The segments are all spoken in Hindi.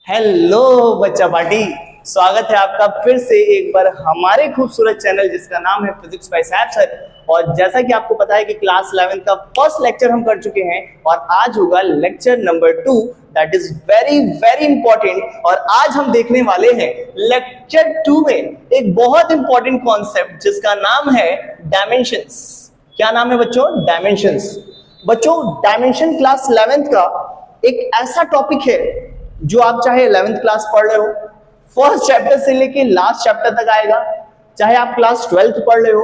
हेलो बच्चा पार्टी, स्वागत है आपका फिर से एक बार हमारे खूबसूरत चैनल जिसका नाम है फिजिक्स बाय सैफ सर। और जैसा कि आपको पता है कि क्लास 11 का फर्स्ट लेक्चर हम कर चुके हैं और आज होगा lecture number 2, that is very very important. और आज हम देखने वाले हैं लेक्चर 2 में एक बहुत इंपॉर्टेंट कॉन्सेप्ट जिसका नाम है डायमेंशंस। क्या नाम है बच्चों? डायमेंशंस। बच्चों, डायमेंशन क्लास 11 का एक ऐसा टॉपिक है जो आप चाहे 11th क्लास पढ़ रहे हो, फर्स्ट चैप्टर से लेके लास्ट चैप्टर तक आएगा, चाहे आप क्लास 12th पढ़ रहे हो,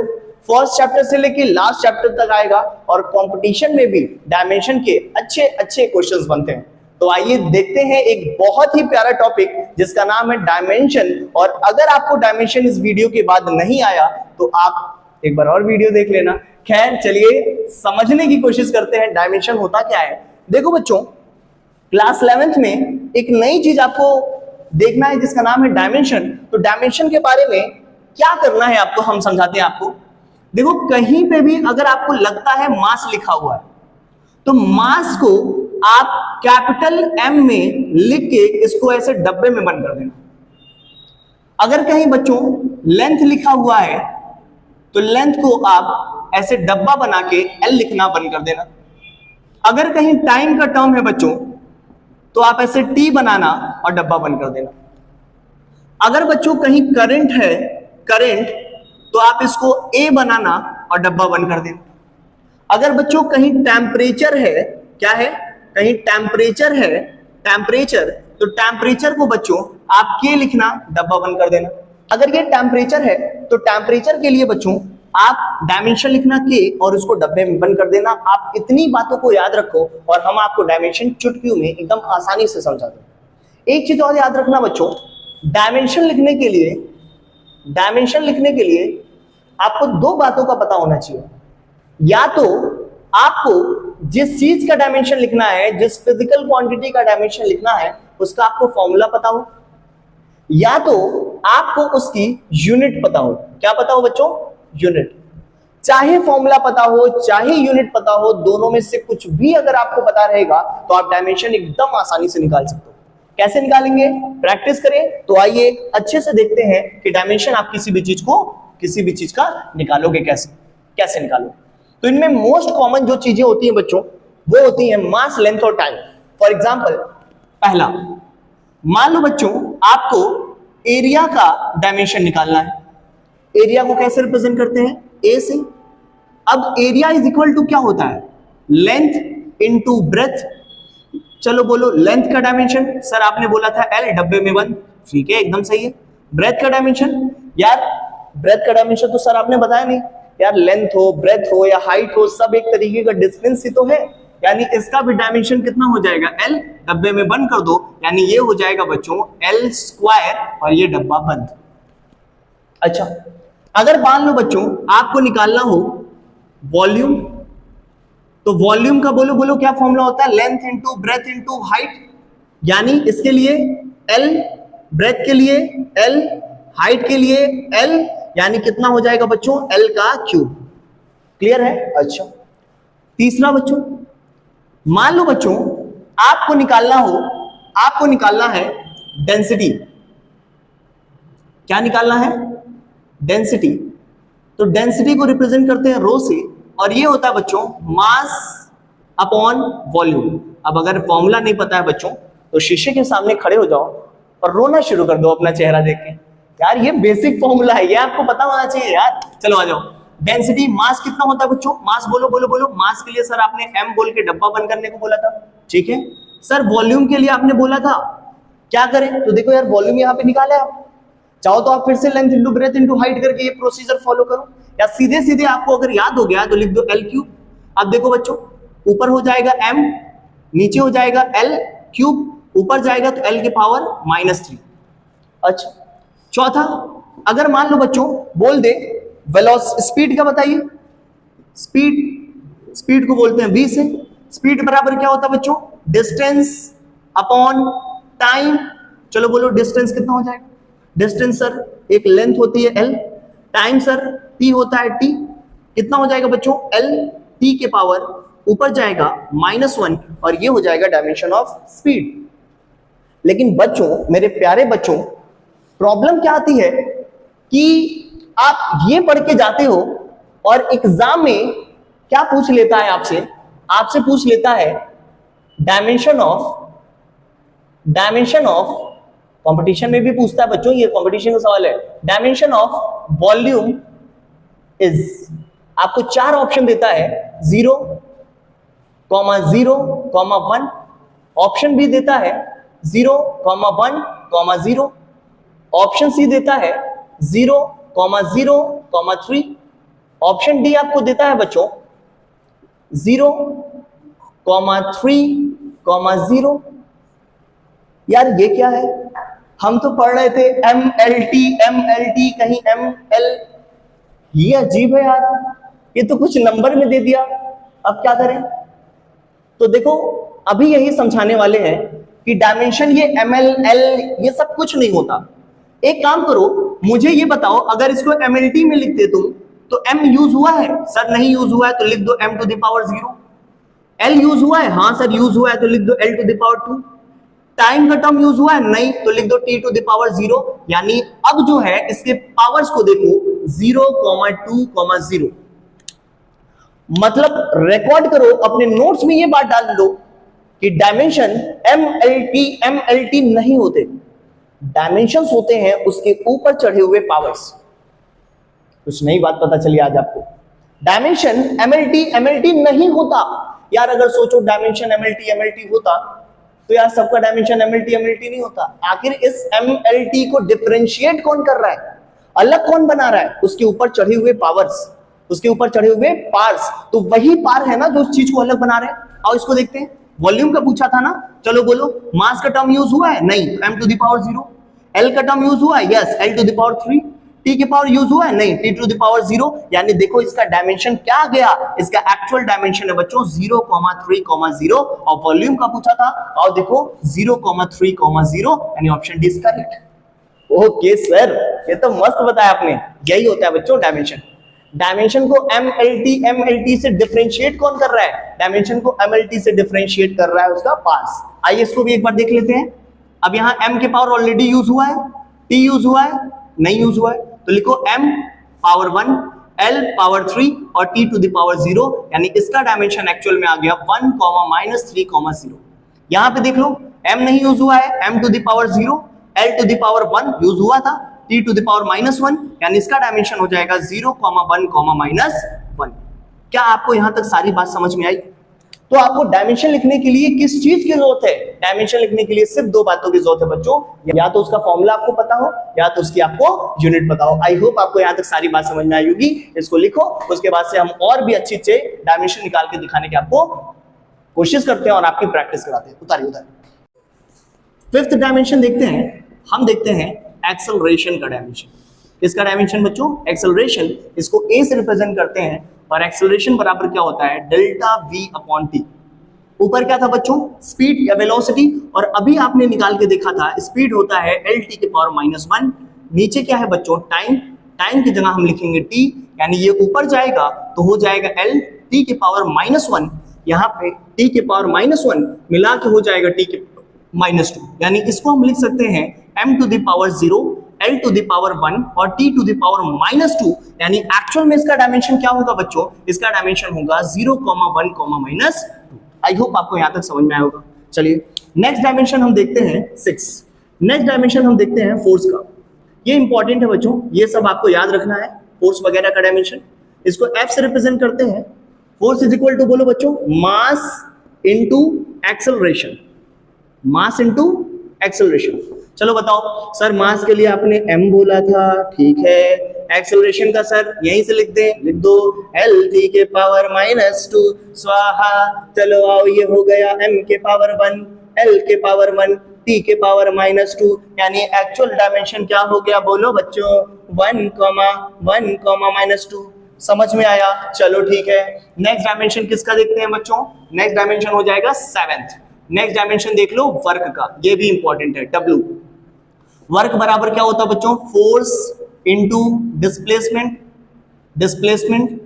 फर्स्ट चैप्टर से लेके लास्ट चैप्टर तक आएगा। और कंपटीशन में भी डायमेंशन के अच्छे अच्छे क्वेश्चंस बनते हैं। तो आइए देखते हैं एक बहुत ही प्यारा टॉपिक जिसका नाम है डायमेंशन। और अगर आपको डायमेंशन इस वीडियो के बाद नहीं आया तो आप एक बार और वीडियो देख लेना। खैर चलिए समझने की कोशिश करते हैं डायमेंशन होता क्या है। देखो बच्चों, क्लास 11th में एक नई चीज आपको देखना है जिसका नाम है डायमेंशन। तो डायमेंशन के बारे में क्या करना है आपको, हम समझाते हैं आपको। देखो, कहीं पे भी अगर आपको लगता है मास लिखा हुआ है तो मास को आप कैपिटल M में लिख के इसको ऐसे डब्बे में बंद कर देना। अगर कहीं बच्चों लेंथ लिखा हुआ है तो लेंथ को आप ऐसे डब्बा बना के L लिखना बंद कर देना। अगर कहीं टाइम का टर्म है बच्चों तो आप ऐसे T बनाना और डब्बा बंद कर देना। अगर बच्चों कहीं करंट है, करंट, तो आप इसको A बनाना और डब्बा बंद कर देना। अगर बच्चों कहीं टेम्परेचर है, क्या है? कहीं टेम्परेचर है, टेम्परेचर, तो टेम्परेचर को बच्चों आप K लिखना, डब्बा बंद कर देना। अगर ये टेम्परेचर है तो टेम्परेचर के लिए बच्चों आप डायमेंशन लिखना K और उसको डब्बे में बंद कर देना। आप इतनी बातों को याद रखो और हम आपको डायमेंशन चुटकियों में एकदम आसानी से समझा दें। एक चीज और याद रखना बच्चों, डायमेंशन लिखने के लिए आपको दो बातों का पता होना चाहिए। या तो आपको जिस चीज का डायमेंशन लिखना है, जिस फिजिकल क्वांटिटी का डायमेंशन लिखना है, उसका आपको फॉर्मूला पता हो, या तो आपको उसकी यूनिट पता हो। क्या पता हो बच्चों? यूनिट। चाहे फॉर्मूला पता हो चाहे यूनिट पता हो, दोनों में से कुछ भी अगर आपको पता रहेगा तो आप डायमेंशन एकदम आसानी से निकाल सकते हो। कैसे निकालेंगे? प्रैक्टिस करें। तो आइए अच्छे से देखते हैं कि डायमेंशन आप किसी भी चीज का निकालोगे कैसे निकालोगे। तो इनमें मोस्ट कॉमन जो चीजें होती हैं बच्चों वो होती हैं मास, लेंथ और टाइम। फॉर एग्जाम्पल, पहला, मान लो बच्चों आपको एरिया का डायमेंशन निकालना है। एरिया को कैसे रिप्रेजेंट करते हैं? ए से। अब एरिया इज इक्वल टू क्या होता है? Length into breadth. चलो बोलो लेंथ का डायमेंशन। सर आपने बोला था L, डब्बे में बंद। ठीक है, एकदम सही है। ब्रेथ का डायमेंशन, यार ब्रेथ का डायमेंशन तो सर आपने बताया नहीं। यार लेंथ हो, ब्रेथ हो या हाइट हो, सब एक तरीके का डिस्टेंस ही तो है। यानी इसका भी डायमेंशन कितना हो जाएगा? L, डब्बे में बंद कर दो, यानी ये हो जाएगा बच्चों L स्क्वायर और ये डब्बा बंद। अच्छा, अगर मान लो बच्चों आपको निकालना हो वॉल्यूम, तो वॉल्यूम का बोलो क्या फॉर्मूला होता है? Length into breadth into height. यानी इसके लिए L, ब्रेथ के लिए L, हाइट के लिए L, यानी कितना हो जाएगा बच्चों? L का क्यूब। क्लियर है? अच्छा, तीसरा बच्चों, मान लो बच्चों आपको निकालना है डेंसिटी। क्या निकालना है? डेंसिटी। तो डेंसिटी को रिप्रेजेंट करते हैं रो से, और ये होता है बच्चों मास अपॉन वॉल्यूम। अब अगर फॉर्मूला नहीं पता है बच्चों तो शीशे के सामने खड़े हो जाओ और रोना शुरू कर दो अपना चेहरा देख के। यार ये बेसिक फॉर्मूला है, ये आपको पता होना चाहिए यार। चलो आ जाओ। डेंसिटी, मास कितना होता है बच्चों? मास बोलो। मास के लिए सर आपने M बोल के डब्बा बंद करने को बोला था, ठीक है। सर वॉल्यूम के लिए आपने बोला था, क्या करें? तो देखो यार, वॉल्यूम यहाँ पे निकाला आप। चाहो तो आप फिर से length into breadth into height करके ये प्रोसीजर फॉलो करो, या सीधे आपको अगर याद हो गया तो लिख दो L क्यूब। अब देखो बच्चों, ऊपर हो जाएगा M, नीचे हो जाएगा L क्यूब, ऊपर जाएगा तो L के पावर -3। अच्छा, चौथा, अगर मान लो बच्चों बोल दे स्पीड का बताइए। स्पीड को बोलते हैं V से। स्पीड बराबर क्या होता है बच्चों? Distance upon time. चलो बोलो डिस्टेंस कितना हो जाएगा? डिस्टेंस सर एक लेंथ होती है L, टाइम सर T होता है T। कितना हो जाएगा बच्चों? L T के पावर ऊपर जाएगा -1 और ये हो जाएगा डायमेंशन ऑफ स्पीड। लेकिन बच्चों, मेरे प्यारे बच्चों, प्रॉब्लम क्या आती है कि आप ये पढ़ के जाते हो और एग्जाम में क्या पूछ लेता है आपसे पूछ लेता है डायमेंशन ऑफ कंपटीशन में भी पूछता है बच्चों, ये कंपटीशन का सवाल है। डायमेंशन ऑफ वॉल्यूम इज, आपको 4 ऑप्शन देता है, 0, 0, 1, ऑप्शन बी देता है 0, 1, 0, ऑप्शन सी देता है 0, 0, 3, ऑप्शन डी आपको देता है बच्चों 0, 3, 0। यार ये क्या है? हम तो पढ़ रहे थे MLT, कहीं ML, ये अजीब है यार, ये तो कुछ नंबर में दे दिया, अब क्या करें? तो देखो अभी यही समझाने वाले हैं कि डायमेंशन ये ML, L ये सब कुछ नहीं होता। एक काम करो, मुझे ये बताओ, अगर इसको MLT में लिखते तुम तो M यूज हुआ है? सर नहीं यूज हुआ है, तो लिख दो M to the power 0। L use हुआ है? हाँ सर यूज हुआ है, तो लिख दो L to the power 2। Time का टर्म यूज हुआ है? नहीं, तो लिख दो T to the power 0। यानी अब जो है इसके पावर्स को देखो 0, 2, 0। मतलब रिकॉर्ड करो अपने नोट्स में, ये बात डाल दो कि डायमेंशन MLT नहीं होते, डायमेंशंस होते हैं उसके ऊपर चढ़े हुए पावर्स। कुछ नई बात पता चली आज आपको। डायमेंशन MLT नहीं होता यार। अगर सोचो डायमेंशन MLT होता तो यार सबका डायमेंशन MLT नहीं होता। आखिर इस MLT को डिफरेंशिएट कौन कर रहा है, अलग कौन बना रहा है? उसके ऊपर चढ़े हुए पावर्स, उसके ऊपर चढ़े हुए पार्स। तो वही पार है ना जो उस चीज को अलग बना रहे हैं। और इसको देखते हैं, वॉल्यूम का पूछा था ना, चलो बोलो। मास का टर्म यूज हुआ है? नहीं, M to the power 0। L का टर्म यूज हुआ है? Yes, L to the power 3। T के पावर यूज हुआ है? नहीं, T to the power 0। यानी देखो इसका डायमेंशन क्या आ गया, इसका एक्चुअल डायमेंशन है बच्चों 0, 3, 0। और वॉल्यूम का पूछा था, और देखो 0, 3, 0, यानी option D is correct. Okay sir, ये तो मस्त बताया आपने। यही होता है बच्चों डायमेंशन। डायमेंशन को MLT से डिफरेंशिएट कौन कर रहा है? डायमेंशन को MLT से डिफरेंशिएट कर रहा है उसका पार्स। आइए इसको भी एक बार देख लेते हैं। अब यहाँ M के पावर ऑलरेडी यूज हुआ है, T यूज हुआ है? नहीं यूज हुआ है, तो लिखो M पावर 1, L पावर 3 और T टू द पावर 0। यानी इसका डायमेंशन एक्चुअल में आ गया 1, -3, 0। यहां पे देख लो, M नहीं यूज हुआ है, M to the power 0, L to the power 1 use हुआ था, T टू द पावर -1, यानी इसका डायमेंशन हो जाएगा 0, 1, -1। क्या आपको यहां तक सारी बात समझ में आई? तो आपको डायमेंशन लिखने के लिए किस चीज की जरूरत है? डायमेंशन लिखने के लिए सिर्फ 2 बातों की जरूरत है बच्चों, या तो उसका फॉर्मूला आपको पता हो, या तो उसकी आपको यूनिट पता हो। आई होप आपको यहां तक सारी बात समझ में आई होगी। इसको लिखो, उसके बाद से हम और भी अच्छे डायमेंशन निकाल के दिखाने की आपको कोशिश करते हैं और आपकी प्रैक्टिस कराते हैं। उतारिए। 5th डायमेंशन देखते हैं। हम देखते हैं एक्सेलरेशन का डायमेंशन। किसका डायमेंशन बच्चों? एक्सेलरेशन। इसको A से रिप्रेजेंट करते हैं, और एक्सेलरेशन बराबर क्या होता है? Delta V upon T। ऊपर क्या था बच्चों? स्पीड या वेलोसिटी, और अभी आपने निकाल के देखा था स्पीड होता है LT के पावर -1। नीचे क्या है बच्चों? टाइम। टाइम की जगह हम लिखेंगे T, यानी ये ऊपर जाएगा तो हो जाएगा L T के पावर -1। यहाँ पे T के पावर -1 मिला के हो जाएगा T के -2, यानी इसको हम लिख सकते हैं M to the power 0, L to the power 1 और T टू द पावर -2। यानी एक्चुअल में इसका डायमेंशन क्या होगा बच्चों? इसका डायमेंशन होगा 0, 1, -2। आई होप आपको यहां तक समझ में आया होगा। चलिए नेक्स्ट डायमेंशन हम देखते हैं 6। नेक्स्ट डायमेंशन हम देखते हैं फोर्स का। ये इंपॉर्टेंट है बच्चों, ये सब आपको याद रखना है, फोर्स वगैरह का डायमेंशन। इसको F से रिप्रेजेंट करते हैं। फोर्स इज इक्वल टू, बोलो बच्चों, mass into acceleration. Mass into acceleration. चलो बताओ सर, मास के लिए आपने m बोला था, ठीक है। एक्सेलरेशन का सर यहीं से लिख दे, लिख दो LT के पावर -2 स्वाहा। चलो आओ, ये हो गया m के पावर 1, L के पावर 1, T के पावर -2। यानी एक्चुअल डायमेंशन क्या हो गया? बोलो बच्चों, 1, 1, -2। समझ में आया? चलो ठीक है। नेक्स्ट डायमेंशन किसका देखते हैं बच्चों? नेक्स्ट डायमेंशन हो जाएगा 7th। नेक्स्ट डायमेंशन देख लो वर्क का, ये भी इंपॉर्टेंट है, W। वर्क बराबर क्या होता है बच्चों? Force into displacement. Displacement,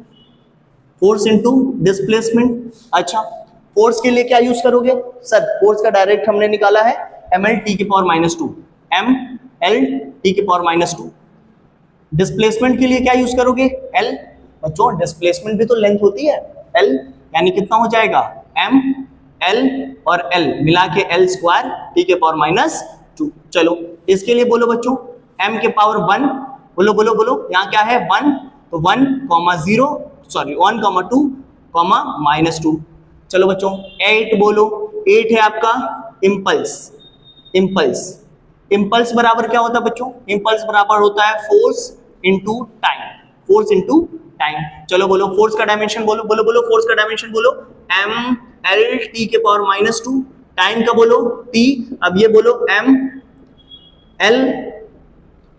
force into displacement. अच्छा, फोर्स के लिए क्या यूज करोगे? सर फोर्स का डायरेक्ट हमने निकाला है ml t की पावर -2, ml t की पावर -2। डिस्प्लेसमेंट के लिए क्या यूज करोगे? L। बच्चों डिस्प्लेसमेंट भी तो लेंथ होती है L, यानी कितना हो जाएगा m L और L मिला के L स्क्वायर t के पावर -2। चलो इसके लिए बोलो बच्चों m के पावर 1, बोलो बोलो बोलो, यहाँ क्या है 1, तो 1, 0 सॉरी 1, 2, -2। चलो बच्चों 8 बोलो, 8 है आपका इम्पल्स। इम्पल्स बराबर क्या होता है बच्चों? इम्पल्स बराबर होता है force into time, force into time. चलो बोलो फोर्स का डायमेंशन बोलो बोलो बोलो, फोर्स का डायमेंशन बोलो m l t के पावर -2, टाइम का बोलो t। अब ये बोलो m l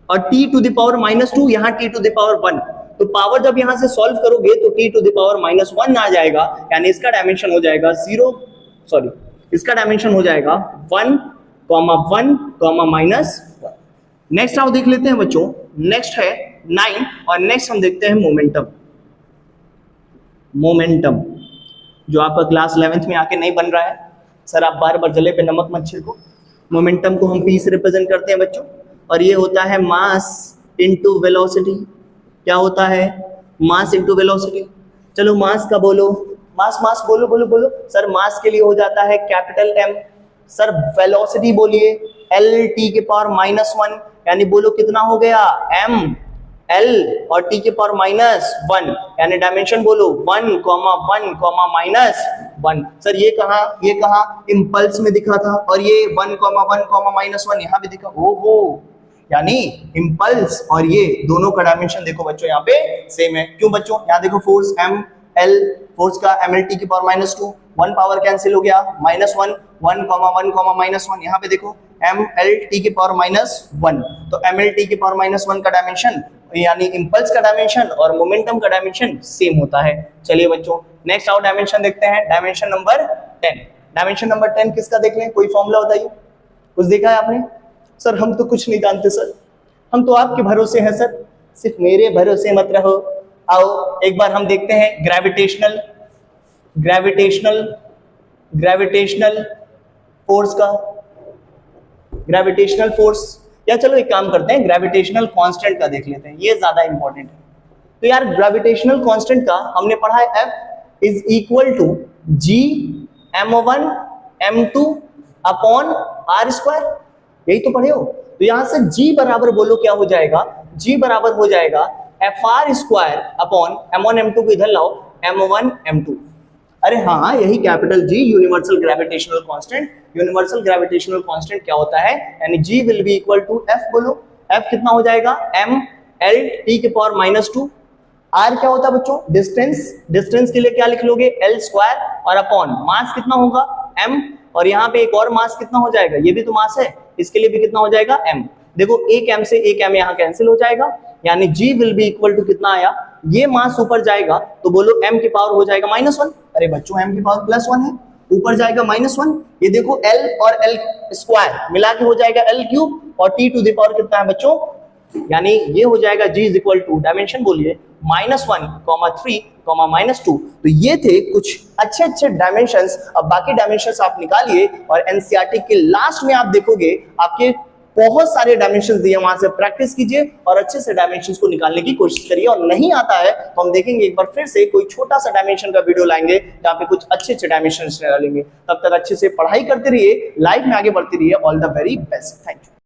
और t टू द पावर -2, यहाँ t टू द पावर 1, तो पावर जब यहां से सॉल्व करोगे तो t टू द पावर -1 आ जाएगा, यानी इसका डायमेंशन हो जाएगा 0 सॉरी इसका डायमेंशन हो जाएगा 1, 1, -1। नेक्स्ट आप देख लेते हैं बच्चों, नेक्स्ट है 9 और नेक्स्ट हम देखते हैं मोमेंटम जो आपका क्लास 11th में आके नहीं बन रहा है। सर आप बार बार जले पे नमक मत छिड़को। मोमेंटम को हम p से रिप्रेजेंट करते हैं बच्चों, और ये होता है मास इनटू वेलोसिटी। क्या होता है? Mass into velocity. चलो मास का बोलो, मास बोलो बोलो बोलो। सर मास के लिए हो जाता है कैपिटल M। सर वेलोसिटी बोलिए L t के पावर -1, यानी बोलो कितना हो गया m l और t के पावर -1, यानी डायमेंशन बोलो 1, 1, -1। सर ये कहाँ इम्पल्स में दिखा था, और ये 1, 1, -1 यहाँ भी दिखा। ओहो, यानी इम्पल्स और ये दोनों का डायमेंशन देखो बच्चों यहाँ पे सेम है। क्यों बच्चों? यहाँ देखो फोर्स m l, फोर्स का ml t की पावर -2, 1 पावर कैंसिल हो गया, -1, 1, 1, -1। यहाँ पे देखो ml t की पावर -1, तो ml t की पावर -1 का डायमेंशन यानी इंपल्स का डायमेंशन और मोमेंटम का डायमेंशन सेम होता है। चलिए बच्चों नेक्स्ट आउट डायमेंशन देखते हैं, डायमेंशन नंबर 10। डायमेंशन नंबर 10 किसका देख लें, कोई फॉर्मूला बताइए, कुछ देखा है आपने? सर हम तो कुछ नहीं जानते सर, हम तो आपके भरोसे हैं सर, सिर्फ मेरे भरोसे मत रहो। आओ एक बार हम देखते हैं ग्रेविटेशनल फोर्स का, ग्रेविटेशनल फोर्स, या चलो एक काम करते हैं ग्रेविटेशनल कांस्टेंट का देख लेते हैं, ये ज्यादा इंपॉर्टेंट है। तो यार ग्रेविटेशनल कांस्टेंट का हमने पढ़ा है F is equal to G m1 m2 upon r square, यही तो पढ़े हो। तो यहां से G बराबर बोलो क्या हो जाएगा, G बराबर हो जाएगा FR square upon m1 m2 को इधर लाओ m1 m2। अरे हाँ यही capital G universal gravitational constant. Universal gravitational constant क्या होता है, यानी G will be equal to F, बोलो F कितना हो जाएगा m l t के पावर -2। R क्या होता है बच्चों, डिस्टेंस के लिए क्या लिख लोगे L स्क्वायर, और अपॉन मास कितना होगा m, और यहाँ पे एक और मास कितना हो जाएगा, ये भी तो मास है, इसके लिए भी कितना हो जाएगा m। देखो एक m से एक m यहाँ कैंसिल हो जाएगा, यानी G will be equal to कितना आया, ये मास ऊपर जाएगा तो बोलो m की पावर हो जाएगा -1। अरे बच्चों m की पावर +1 है, ऊपर जाएगा -1। ये देखो L और L स्क्वायर मिला के हो जाएगा L क्यूब, और t टू द पावर कितना है बच्चों, यानी ये हो जाएगा G is equal to, dimension बोलिए -1, 3, -2। तो ये थे कुछ अच्छे डायमेंशंस। अब बाकी डायमेंशंस आप निकालिए और एनसीईआरटी के लास्ट में आप देखोगे आपके बहुत सारे डायमेंशंस दिए, वहां से प्रैक्टिस कीजिए और अच्छे से डायमेंशंस को निकालने की कोशिश करिए। और नहीं आता है तो हम देखेंगे एक बार फिर से कोई छोटा सा डायमेंशन का वीडियो लाएंगे जहाँ पे कुछ अच्छे डायमेंशंस निकालेंगे। तब तक अच्छे से पढ़ाई करते रहिए, लाइफ में आगे बढ़ते रहिए। All the very best, thank you.